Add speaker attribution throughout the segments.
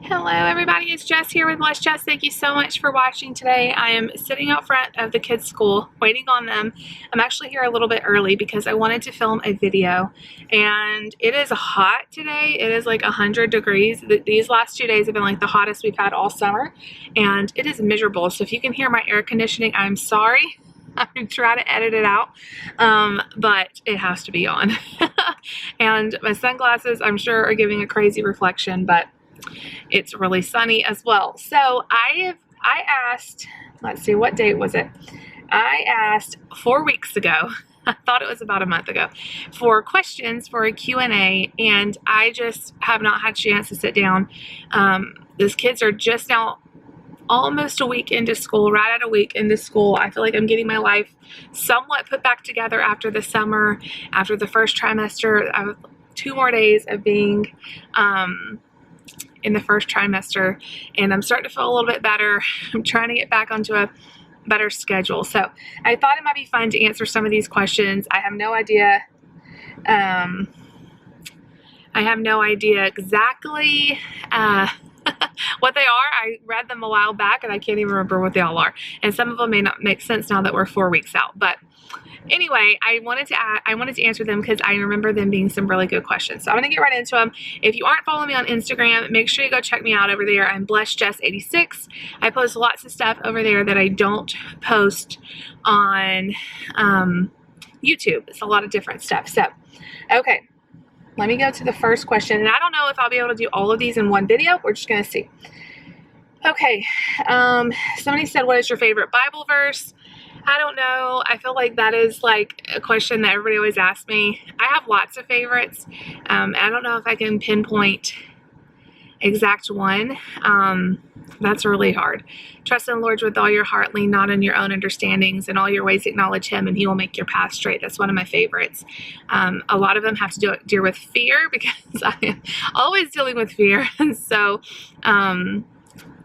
Speaker 1: Hello everybody, it's Jess here with Let's Jess. Thank you so much for watching today. I am sitting out front of the kids' school waiting on them. I'm actually here a little bit early because I wanted to film a video, and it is hot today. It is like 100 degrees. These last 2 days have been like the hottest we've had all summer, and it is miserable. So if you can hear my air conditioning, I'm sorry. I'm going to try to edit it out, but it has to be on. And my sunglasses, I'm sure, are giving a crazy reflection, but it's really sunny as well. So I asked, let's see, what date was it? I asked 4 weeks ago, I thought it was about a month ago, for questions for a Q&A, and I just have not had a chance to sit down. Those kids are just now almost a week into school, right at a week into school. I feel like I'm getting my life somewhat put back together after the summer, after the first trimester. I have 2 more days of being in the first trimester, and I'm starting to feel a little bit better. I'm trying to get back onto a better schedule. So I thought it might be fun to answer some of these questions. I have no idea exactly what they are. I read them a while back and I can't even remember what they all are. And some of them may not make sense now that we're 4 weeks out. But anyway, I wanted to answer them because I remember them being some really good questions. So I'm going to get right into them. If you aren't following me on Instagram, make sure you go check me out over there. I'm BlessedJess86. I post lots of stuff over there that I don't post on YouTube. It's a lot of different stuff. So, okay. Let me go to the first question, and I don't know if I'll be able to do all of these in one video. We're just going to see. Okay, somebody said, what is your favorite Bible verse? I don't know. I feel like that is like a question that everybody always asks me. I have lots of favorites. I don't know if I can pinpoint exact one. That's really hard. Trust in the Lord with all your heart, lean not on your own understandings, and all your ways acknowledge him, and he will make your path straight. That's one of my favorites. A lot of them have to deal with fear, because I am always dealing with fear. And so,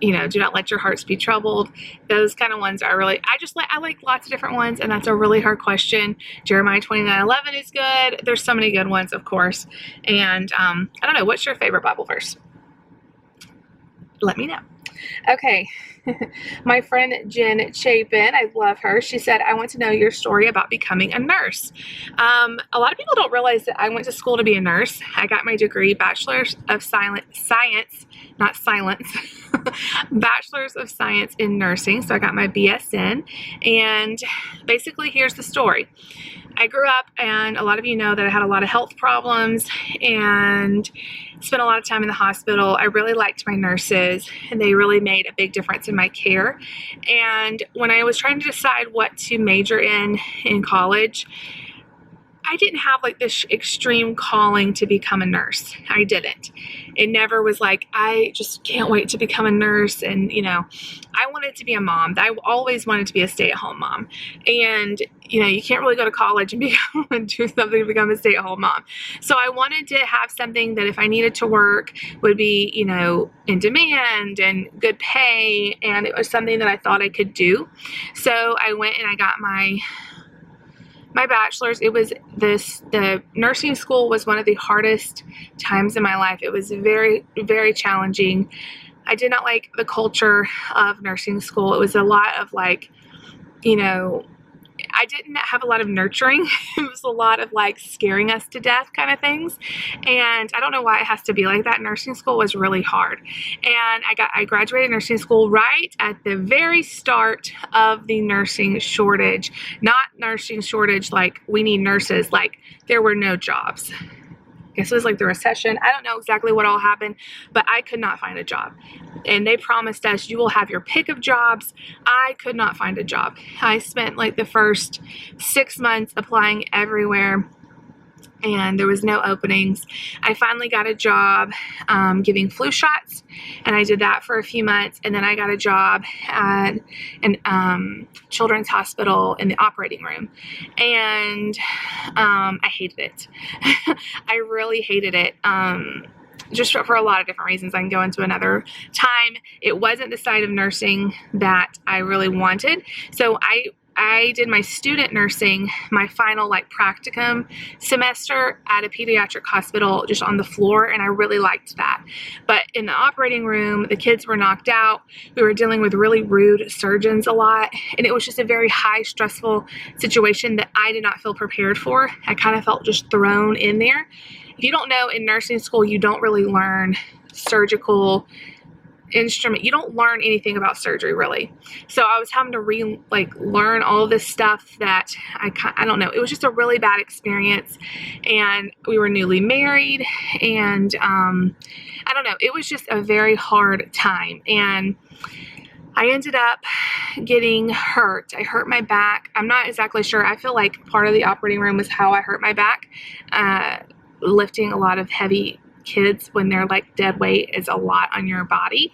Speaker 1: you know, do not let your hearts be troubled. Those kind of ones are really, I like lots of different ones, and that's a really hard question. Jeremiah 29:11 is good. There's so many good ones, of course. And I don't know, what's your favorite Bible verse? Let me know. Okay, my friend Jen Chapin, I love her. She said, I want to know your story about becoming a nurse. A lot of people don't realize that I went to school to be a nurse. I got my degree, Bachelor's of Science, not silence, Bachelor's of Science in Nursing. So I got my BSN, and basically here's the story. I grew up, and a lot of you know that I had a lot of health problems and spent a lot of time in the hospital. I really liked my nurses, and they really made a big difference in my care. And when I was trying to decide what to major in college, I didn't have like this extreme calling to become a nurse. I didn't. It never was like, I just can't wait to become a nurse. And, you know, I wanted to be a mom. I always wanted to be a stay-at-home mom. And, you know, you can't really go to college and do something to become a stay-at-home mom. So I wanted to have something that if I needed to work would be, you know, in demand and good pay. And it was something that I thought I could do. So I went and I got my bachelor's. It was the nursing school was one of the hardest times in my life. It was very, very challenging. I did not like the culture of nursing school. It was a lot of like, you know, I didn't have a lot of nurturing. It was a lot of like scaring us to death kind of things. And I don't know why it has to be like that. Nursing school was really hard. And I graduated nursing school right at the very start of the nursing shortage. Not nursing shortage like we need nurses, like there were no jobs. I guess it was like the recession. I don't know exactly what all happened, but I could not find a job. And they promised us, you will have your pick of jobs. I could not find a job. I spent like the first 6 months applying everywhere, and there was no openings. I finally got a job giving flu shots, and I did that for a few months, and then I got a job at an children's hospital in the operating room, and I hated it. I really hated it. Just for a lot of different reasons I can go into another time. It wasn't the side of nursing that I really wanted. So I I did my student nursing, my final like practicum semester at a pediatric hospital just on the floor, and I really liked that. But in the operating room, the kids were knocked out. We were dealing with really rude surgeons a lot, and it was just a very high stressful situation that I did not feel prepared for. I kind of felt just thrown in there. If you don't know, in nursing school, you don't really learn surgical instrument. You don't learn anything about surgery really. So I was having to learn all this stuff that I don't know. It was just a really bad experience, and we were newly married, and I don't know. It was just a very hard time, and I ended up getting hurt. I hurt my back. I'm not exactly sure. I feel like part of the operating room was how I hurt my back. Lifting a lot of heavy kids when they're like dead weight is a lot on your body,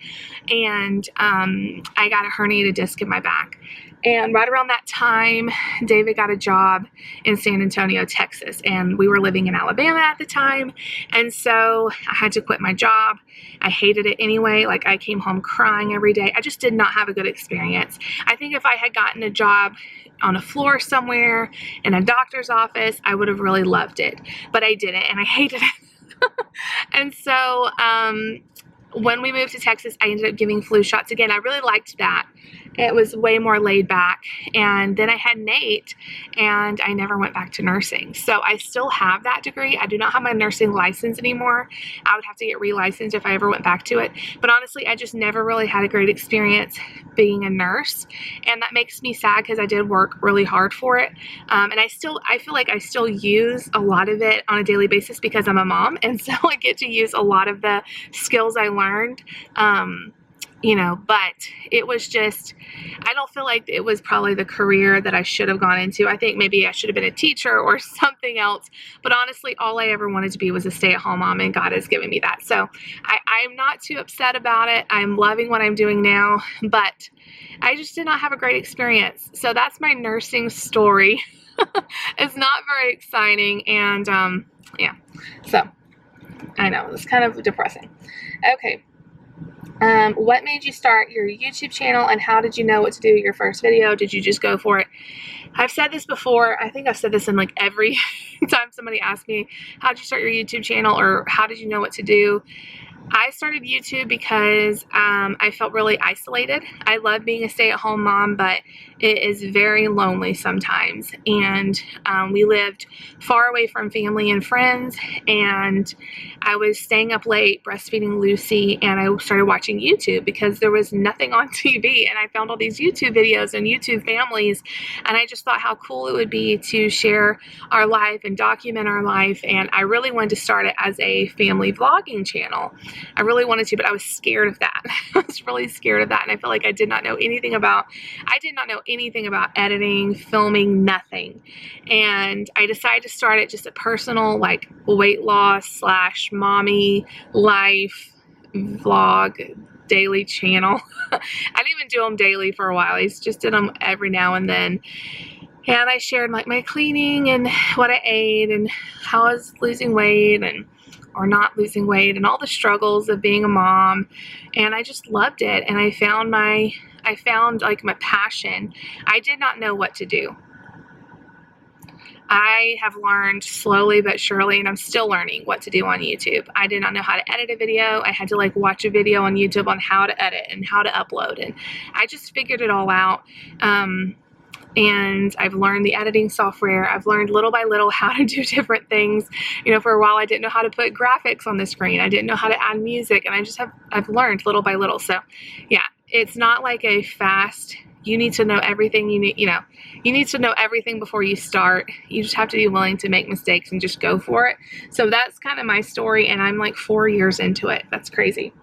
Speaker 1: and I got a herniated disc in my back. And right around that time, David got a job in San Antonio, Texas, and we were living in Alabama at the time, and so I had to quit my job. I hated it anyway. Like, I came home crying every day. I just did not have a good experience. I think if I had gotten a job on a floor somewhere in a doctor's office, I would have really loved it, but I didn't, and I hated it. And so when we moved to Texas, I ended up giving flu shots again. I really liked that. It was way more laid back. And then I had Nate, and I never went back to nursing. So I still have that degree. I do not have my nursing license anymore. I would have to get relicensed if I ever went back to it. But honestly, I just never really had a great experience being a nurse. And that makes me sad because I did work really hard for it. And I feel like I still use a lot of it on a daily basis because I'm a mom. And so I get to use a lot of the skills I learned. You know, but it was just, I don't feel like it was probably the career that I should have gone into. I think maybe I should have been a teacher or something else. But honestly, all I ever wanted to be was a stay-at-home mom, and God has given me that. So I'm not too upset about it. I'm loving what I'm doing now, but I just did not have a great experience. So that's my nursing story. It's not very exciting, and yeah, so I know it's kind of depressing. Okay. What made you start your YouTube channel, and how did you know what to do your first video? Did you just go for it? I've said this before. I think I've said this in like every time somebody asks me, how did you start your YouTube channel, or how did you know what to do? I started YouTube because I felt really isolated. I love being a stay-at-home mom, but it is very lonely sometimes. And we lived far away from family and friends, and I was staying up late breastfeeding Lucy, and I started watching YouTube because there was nothing on TV, and I found all these YouTube videos and YouTube families, and I just thought how cool it would be to share our life and document our life, and I really wanted to start it as a family vlogging channel. I really wanted to, but I was scared of that. I was really scared of that, and I felt like I did not know anything about editing, filming, nothing. And I decided to start it just a personal, like, weight loss / mommy life vlog daily channel. I didn't even do them daily for a while. I just did them every now and then. And I shared like my cleaning and what I ate and how I was losing weight or not losing weight and all the struggles of being a mom. And I just loved it. And I found like my passion. I did not know what to do. I have learned slowly but surely, and I'm still learning what to do on YouTube. I did not know how to edit a video. I had to like watch a video on YouTube on how to edit and how to upload, and I just figured it all out. And I've learned the editing software. I've learned little by little how to do different things. You know, for a while I didn't know how to put graphics on the screen. I didn't know how to add music, and I've learned little by little. So yeah, it's not like a fast, you need to know everything you need to know everything before you start. You just have to be willing to make mistakes and just go for it. So that's kind of my story, and I'm like 4 years into it. That's crazy.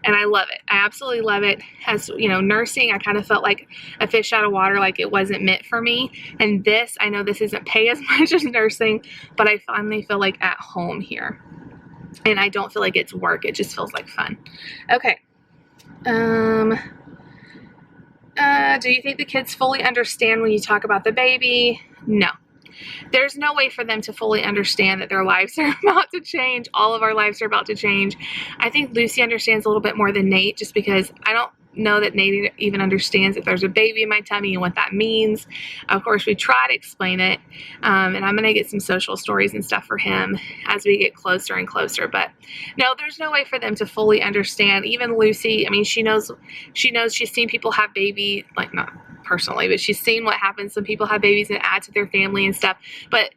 Speaker 1: And I love it. I absolutely love it. As you know, nursing, I kind of felt like a fish out of water, like it wasn't meant for me. And this, I know this isn't pay as much as nursing, but I finally feel like at home here. And I don't feel like it's work. It just feels like fun. Okay. Do you think the kids fully understand when you talk about the baby? No. There's no way for them to fully understand that their lives are about to change. All of our lives are about to change. I think Lucy understands a little bit more than Nate, just because know that Nate even understands that there's a baby in my tummy and what that means. Of course, we try to explain it, and I'm going to get some social stories and stuff for him as we get closer and closer. But no, there's no way for them to fully understand. Even Lucy, I mean, she knows she's seen people have baby, like not personally, but she's seen what happens when people have babies and add to their family and stuff. But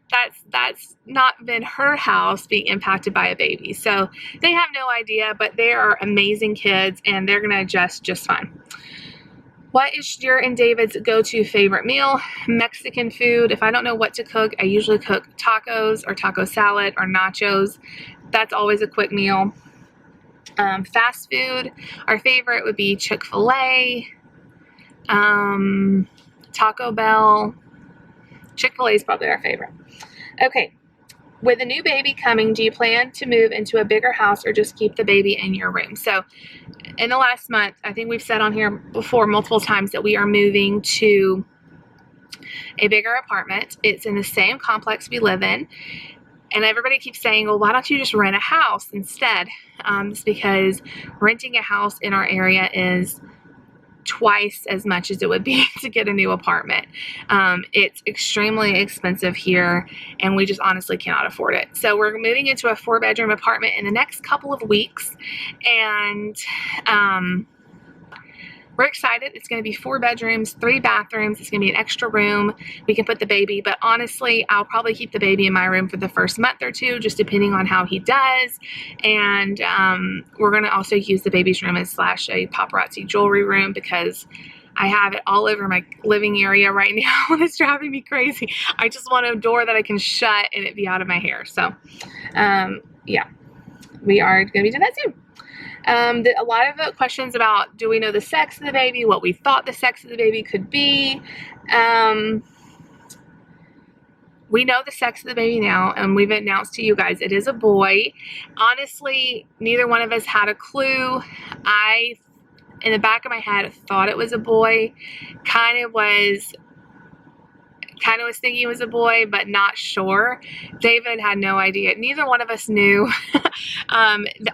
Speaker 1: that's not been her house being impacted by a baby. So they have no idea, but they are amazing kids and they're going to adjust just fine. What is your and David's go-to favorite meal? Mexican food. If I don't know what to cook, I usually cook tacos or taco salad or nachos. That's always a quick meal. Fast food. Our favorite would be Chick-fil-A. Taco Bell. Chick-fil-A is probably our favorite. Okay. With a new baby coming, do you plan to move into a bigger house or just keep the baby in your room? So in the last month, I think we've said on here before multiple times that we are moving to a bigger apartment. It's in the same complex we live in. And everybody keeps saying, well, why don't you just rent a house instead? It's because renting a house in our area is twice as much as it would be to get a new apartment. It's extremely expensive here and we just honestly cannot afford it. So we're moving into a 4-bedroom apartment in the next couple of weeks, and we're excited. It's going to be 4 bedrooms, 3 bathrooms. It's going to be an extra room. We can put the baby, but honestly, I'll probably keep the baby in my room for the first month or 2, just depending on how he does. And we're going to also use the baby's room as / a paparazzi jewelry room because I have it all over my living area right now and it's driving me crazy. I just want a door that I can shut and it be out of my hair. So, yeah, we are going to be doing that soon. A lot of questions about, do we know the sex of the baby, what we thought the sex of the baby could be. We know the sex of the baby now, and we've announced to you guys it is a boy. Honestly, neither one of us had a clue. I, in the back of my head, thought it was a boy. Kind of was thinking it was a boy, but not sure. David had no idea. Neither one of us knew.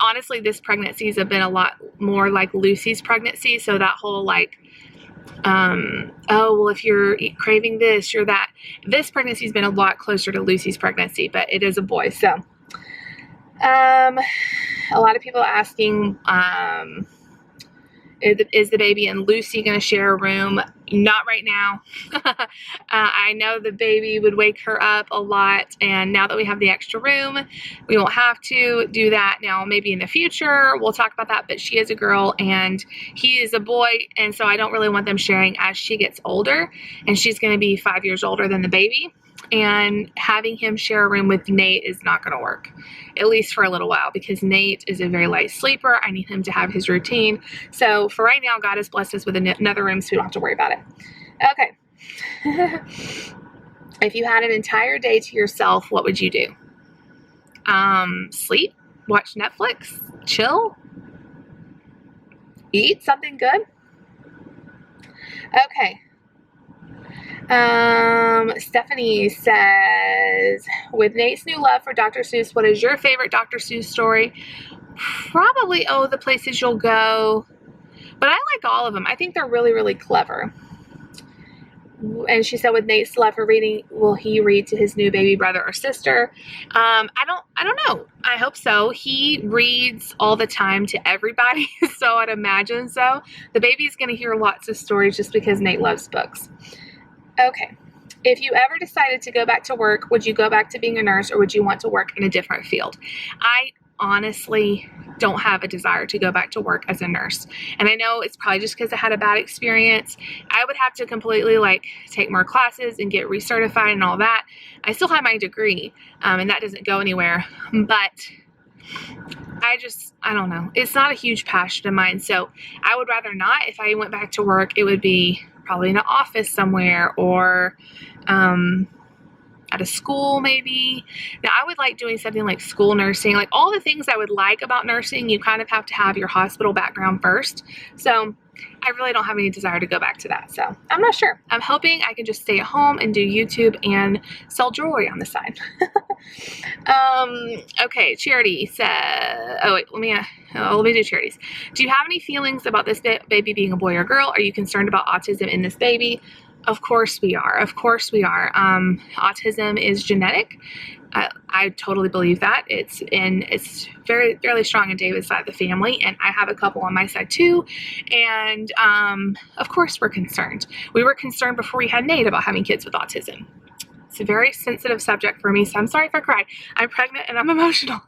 Speaker 1: Honestly, this pregnancy has been a lot more like Lucy's pregnancy. So that whole like, oh, well, if you're craving this, you're that. This pregnancy has been a lot closer to Lucy's pregnancy, but it is a boy. So, a lot of people asking, is the baby and Lucy going to share a room? Not right now. I know the baby would wake her up a lot, and now that we have the extra room, we won't have to do that. Now, maybe in the future, we'll talk about that, but she is a girl and he is a boy, and so I don't really want them sharing as she gets older, and she's going to be 5 years older than the baby. And having him share a room with Nate is not going to work, at least for a little while, because Nate is a very light sleeper. I need him to have his routine. So for right now, God has blessed us with another room, so we don't have to worry about it. Okay. If you had an entire day to yourself, what would you do? Sleep, watch Netflix, chill, eat something good. Okay. Stephanie says, with Nate's new love for Dr. Seuss, what is your favorite Dr. Seuss story? Probably, Oh, the Places You'll Go. But I like all of them. I think they're really, really clever. And she said, with Nate's love for reading, will he read to his new baby brother or sister? I don't know. I hope so. He reads all the time to everybody, so I'd imagine so. The baby's going to hear lots of stories just because Nate loves books. Okay. If you ever decided to go back to work, would you go back to being a nurse or would you want to work in a different field? I honestly don't have a desire to go back to work as a nurse. And I know it's probably just because I had a bad experience. I would have to completely take more classes and get recertified and all that. I still have my degree, and that doesn't go anywhere. But I don't know. It's not a huge passion of mine. So I would rather not. If I went back to work, it would be probably in an office somewhere or at a school maybe. Now I would like doing something like school nursing, like all the things I would like about nursing. You kind of have to have your hospital background first. So I really don't have any desire to go back to that. So I'm not sure. I'm hoping I can just stay at home and do YouTube and sell jewelry on the side. Okay, Charity said, oh wait, let me do Charities. Do you have any feelings about this baby being a boy or girl? Are you concerned about autism in this baby? Of course we are. Of course we are. Autism is genetic. I totally believe that. It's fairly strong in David's side of the family, and I have a couple on my side too. And of course we're concerned. We were concerned before we had Nate about having kids with autism. It's a very sensitive subject for me, so I'm sorry if I cry. I'm pregnant and I'm emotional.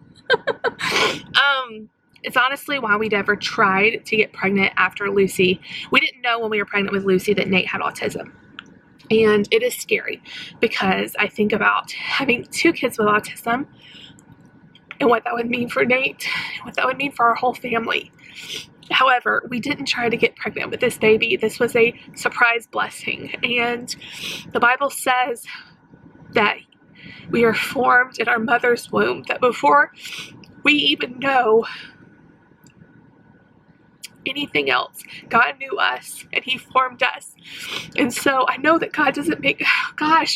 Speaker 1: It's honestly why we never tried to get pregnant after Lucy. We didn't know when we were pregnant with Lucy that Nate had autism. And it is scary because I think about having 2 kids with autism and what that would mean for Nate, what that would mean for our whole family. However, we didn't try to get pregnant with this baby. This was a surprise blessing. And the Bible says that we are formed in our mother's womb, that before we even know anything else, God knew us and he formed us. And so I know that God doesn't make, I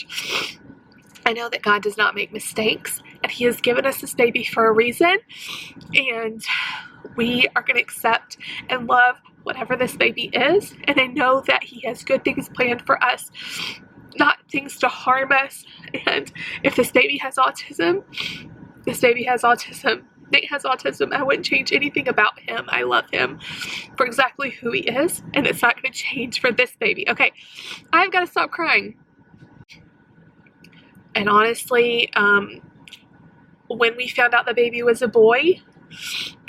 Speaker 1: know that God does not make mistakes, and he has given us this baby for a reason, and we are going to accept and love whatever this baby is. And I know that he has good things planned for us, not things to harm us. And if this baby has autism, this baby has autism. Nate has autism. I wouldn't change anything about him. I love him for exactly who he is, and it's not going to change for this baby. Okay, I've got to stop crying. And honestly, when we found out the baby was a boy,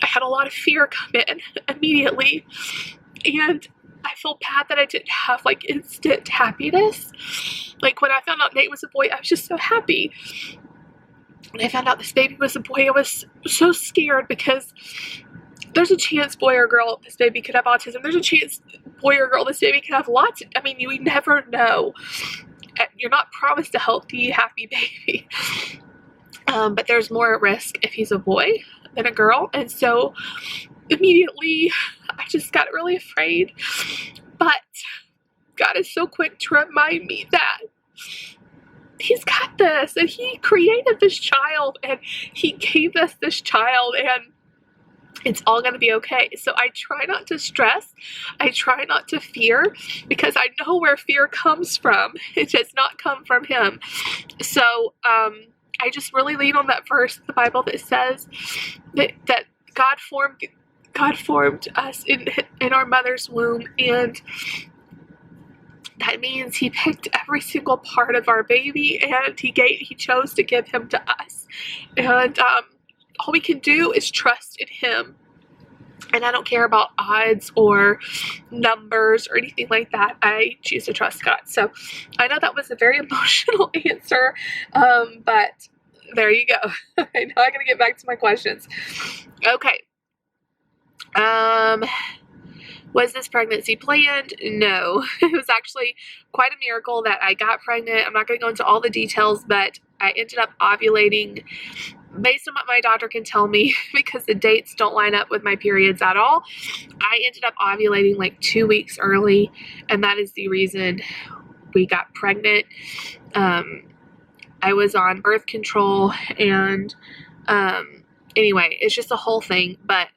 Speaker 1: I had a lot of fear come in immediately, and I feel bad that I didn't have like instant happiness. Like when I found out Nate was a boy, I was just so happy. When I found out this baby was a boy, I was so scared because there's a chance, boy or girl, this baby could have autism. There's a chance, boy or girl, this baby could have lots. I mean, you never know. You're not promised a healthy, happy baby. But there's more at risk if he's a boy than a girl. And so immediately I just got really afraid. But God is so quick to remind me that he's got this, and he created this child, and he gave us this child, and it's all going to be okay. So I try not to stress. I try not to fear, because I know where fear comes from. It does not come from him. So I just really lean on that verse in the Bible that says that God formed us in our mother's womb, and that means he picked every single part of our baby, and he chose to give him to us. And all we can do is trust in him. And I don't care about odds or numbers or anything like that. I choose to trust God. So I know that was a very emotional answer, but there you go. Now I gotta get back to my questions. Okay. Was this pregnancy planned? No. It was actually quite a miracle that I got pregnant. I'm not going to go into all the details, but I ended up ovulating based on what my doctor can tell me, because the dates don't line up with my periods at all. I ended up ovulating like 2 weeks early, and that is the reason we got pregnant. I was on birth control, and anyway, it's just a whole thing, but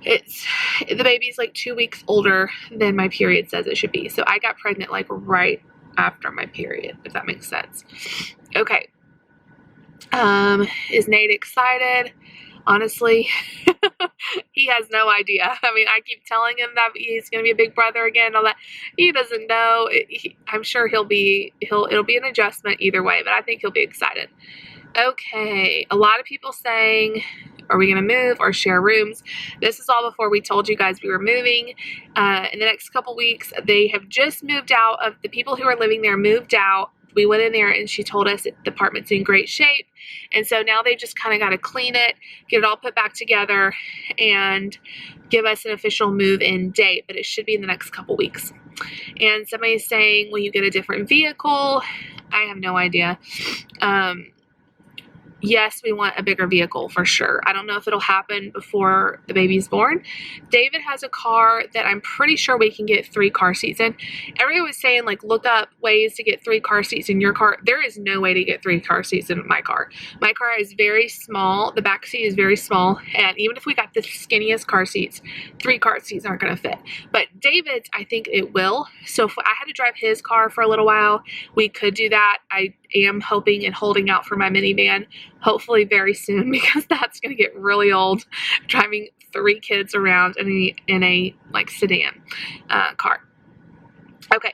Speaker 1: the baby's like 2 weeks older than my period says it should be. So I got pregnant like right after my period, if that makes sense. Okay. Is Nate excited? Honestly, he has no idea. I mean, I keep telling him that he's going to be a big brother again, all that. He doesn't know. I'm sure it'll be an adjustment either way, but I think he'll be excited. Okay. A lot of people saying, are we going to move or share rooms? This is all before we told you guys we were moving. In the next couple weeks, they have just moved out. Of the people who are living there moved out. We went in there and she told us the apartment's in great shape. And so now they just kind of got to clean it, get it all put back together, and give us an official move-in date. But it should be in the next couple weeks. And somebody's saying, will you get a different vehicle? I have no idea. yes, we want a bigger vehicle for sure. I don't know if it'll happen before the baby's born. David has a car that I'm pretty sure we can get 3 car seats in. Everyone was saying, like, look up ways to get 3 car seats in your car. There is no way to get 3 car seats in my car. My car is very small. The back seat is very small. And even if we got the skinniest car seats, 3 car seats aren't going to fit. But David's, I think it will. So if I had to drive his car for a little while, we could do that. I am hoping and holding out for my minivan, hopefully very soon, because that's going to get really old driving 3 kids around in a like sedan car. Okay.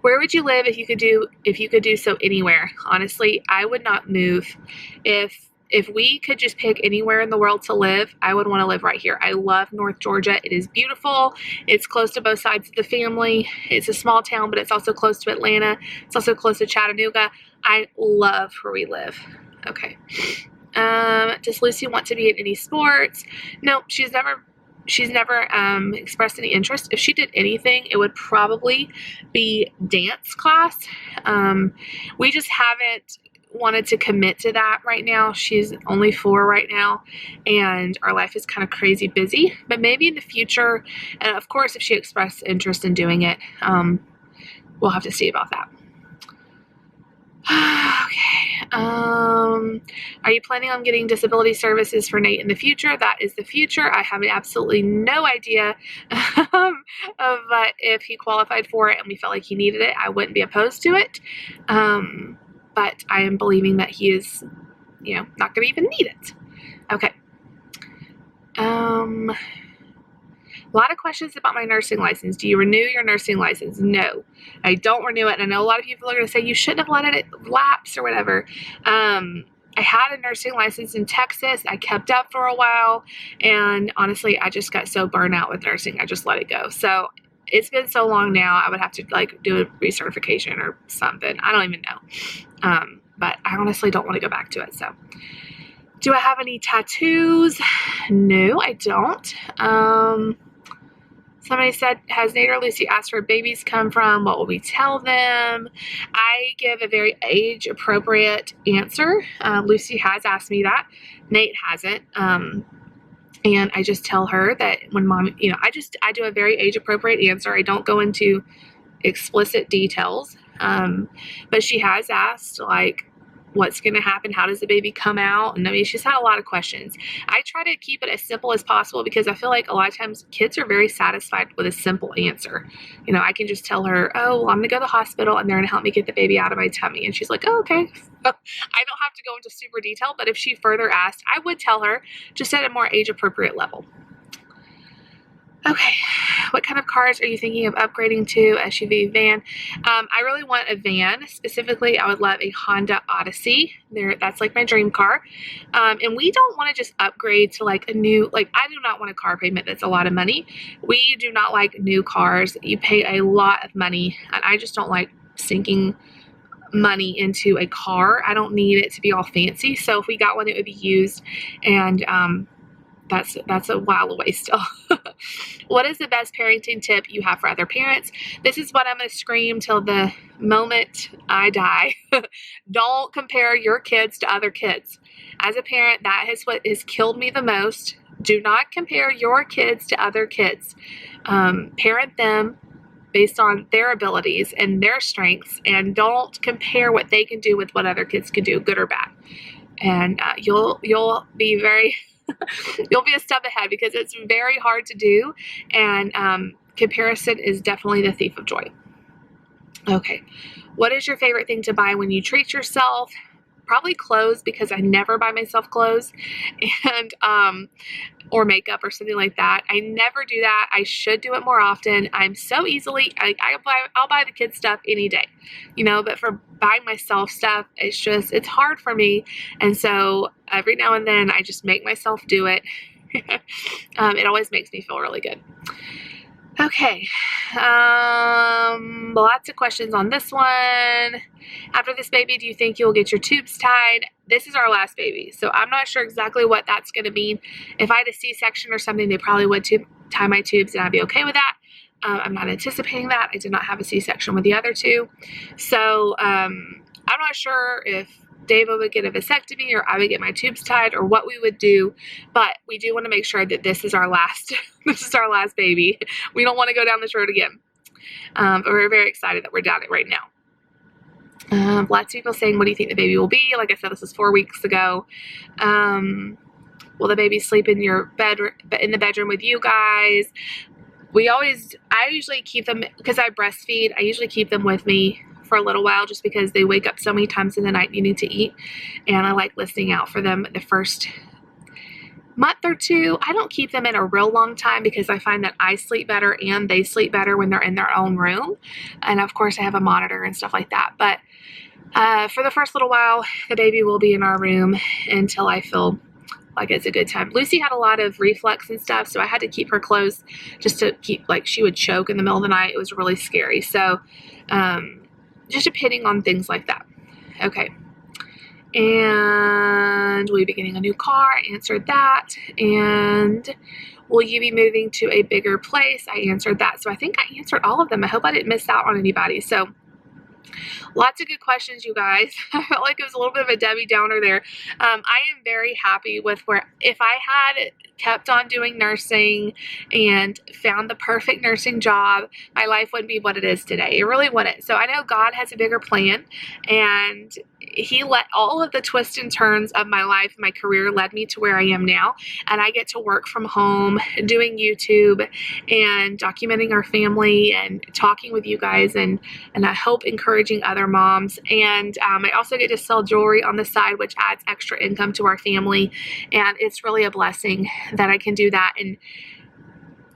Speaker 1: Where would you live if you could do so anywhere? Honestly, I would not move. If we could just pick anywhere in the world to live, I would want to live right here. I love North Georgia. It is beautiful. It's close to both sides of the family. It's a small town, but it's also close to Atlanta. It's also close to Chattanooga. I love where we live. Okay. Does Lucy want to be in any sports? No, she's never expressed any interest. If she did anything, it would probably be dance class. We just haven't wanted to commit to that right now. She's only 4 right now, and our life is kind of crazy busy. But maybe in the future, and of course, if she expressed interest in doing it, we'll have to see about that. Okay. Are you planning on getting disability services for Nate in the future? That is the future. I have absolutely no idea of if he qualified for it and we felt like he needed it. I wouldn't be opposed to it. But I am believing that he is, not going to even need it. Okay. A lot of questions about my nursing license. Do you renew your nursing license? No, I don't renew it. And I know a lot of people are going to say you shouldn't have let it lapse or whatever. I had a nursing license in Texas. I kept up for a while. And honestly, I just got so burnt out with nursing. I just let it go. So it's been so long now, I would have to do a recertification or something. I don't even know. But I honestly don't want to go back to it. So do I have any tattoos? No, I don't. Somebody said, has Nate or Lucy asked where babies come from? What will we tell them? I give a very age-appropriate answer. Lucy has asked me that. Nate hasn't. And I just tell her that when mom, I do a very age-appropriate answer. I don't go into explicit details. But she has asked, what's going to happen? How does the baby come out? And I mean, she's had a lot of questions. I try to keep it as simple as possible because I feel like a lot of times kids are very satisfied with a simple answer. I can just tell her, oh, well, I'm going to go to the hospital and they're going to help me get the baby out of my tummy. And she's like, oh, okay. I don't have to go into super detail, but if she further asked, I would tell her just at a more age-appropriate level. Okay, what kind of cars are you thinking of upgrading to? SUV, van? I really want a van. Specifically, I would love a Honda Odyssey. That's like my dream car. And we don't want to just upgrade to like a new, I do not want a car payment that's a lot of money. We do not like new cars. You pay a lot of money, and I just don't like sinking money into a car. I don't need it to be all fancy. So if we got one, it would be used, and that's a while away still. What is the best parenting tip you have for other parents? This is what I'm going to scream till the moment I die. Don't compare your kids to other kids. As a parent, that is what has killed me the most. Do not compare your kids to other kids. Parent them based on their abilities and their strengths, and don't compare what they can do with what other kids can do, good or bad. And you'll be very you'll be a step ahead because it's very hard to do, and comparison is definitely the thief of joy. Okay, what is your favorite thing to buy when you treat yourself? Probably clothes, because I never buy myself clothes, and or makeup or something like that. I never do that. I should do it more often. I'm so easily, I'll buy the kids stuff any day, but for buying myself stuff, it's hard for me. And so every now and then I just make myself do it. It always makes me feel really good. Okay, lots of questions on this one. After this baby, do you think you'll get your tubes tied? This is our last baby, so I'm not sure exactly what that's going to mean. If I had a C-section or something, they probably would tie my tubes, and I'd be okay with that. I'm not anticipating that. I did not have a C-section with the other 2. So I'm not sure if David would get a vasectomy or I would get my tubes tied or what we would do, but we do want to make sure that this is our last this is our last baby. We don't want to go down this road again. But we're very excited that we're down it right now. Lots of people saying, what do you think the baby will be? Like I said, this was 4 weeks ago. Will the baby sleep in your in the bedroom with you guys? I usually keep them, because I breastfeed, I usually keep them with me for a little while just because they wake up so many times in the night needing to eat, and I like listening out for them the first month or two. I don't keep them in a real long time because I find that I sleep better and they sleep better when they're in their own room, and of course I have a monitor and stuff like that. But for the first little while, the baby will be in our room until I feel like it's a good time. Lucy had a lot of reflux and stuff, so I had to keep her closed just to keep, like, she would choke in the middle of the night. It was really scary. So just depending on things like that. Okay. And will you be getting a new car? I answered that. And will you be moving to a bigger place? I answered that. So I think I answered all of them. I hope I didn't miss out on anybody. So lots of good questions, you guys. I felt like it was a little bit of a Debbie Downer there. I am very happy with where, if I had kept on doing nursing and found the perfect nursing job, my life wouldn't be what it is today. It really wouldn't. So I know God has a bigger plan, and He let all of the twists and turns of my life, my career, led me to where I am now, and I get to work from home, doing YouTube and documenting our family and talking with you guys, and I hope encouraging other moms. And I also get to sell jewelry on the side, which adds extra income to our family, and it's really a blessing that I can do that. And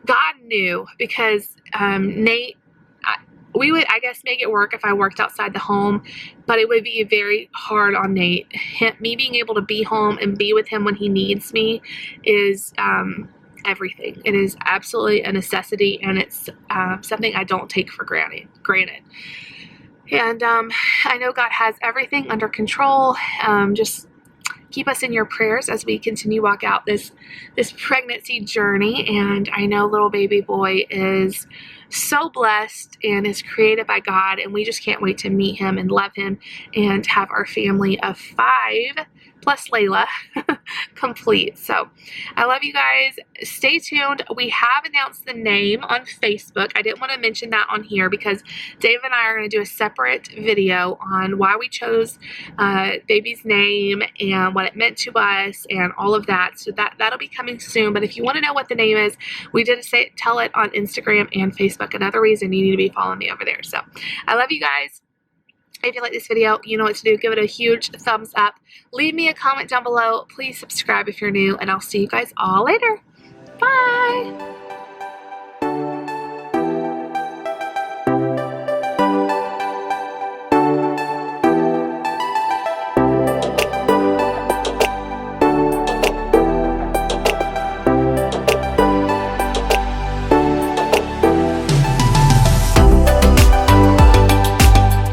Speaker 1: God knew, because Nate, we would, I guess, make it work if I worked outside the home, but it would be very hard on Nate. Me being able to be home and be with him when he needs me is everything. It is absolutely a necessity, and it's something I don't take for granted. And I know God has everything under control. Just keep us in your prayers as we continue to walk out this pregnancy journey. And I know little baby boy is so blessed and is created by God, and we just can't wait to meet him and love him and have our family of 5 plus Layla complete. So I love you guys. Stay tuned. We have announced the name on Facebook. I didn't want to mention that on here because Dave and I are going to do a separate video on why we chose baby's name and what it meant to us and all of that. So that'll be coming soon. But if you want to know what the name is, we did tell it on Instagram and Facebook. Another reason you need to be following me over there. So I love you guys. If you like this video, you know what to do. Give it a huge thumbs up. Leave me a comment down below. Please subscribe if you're new, and I'll see you guys all later. Bye.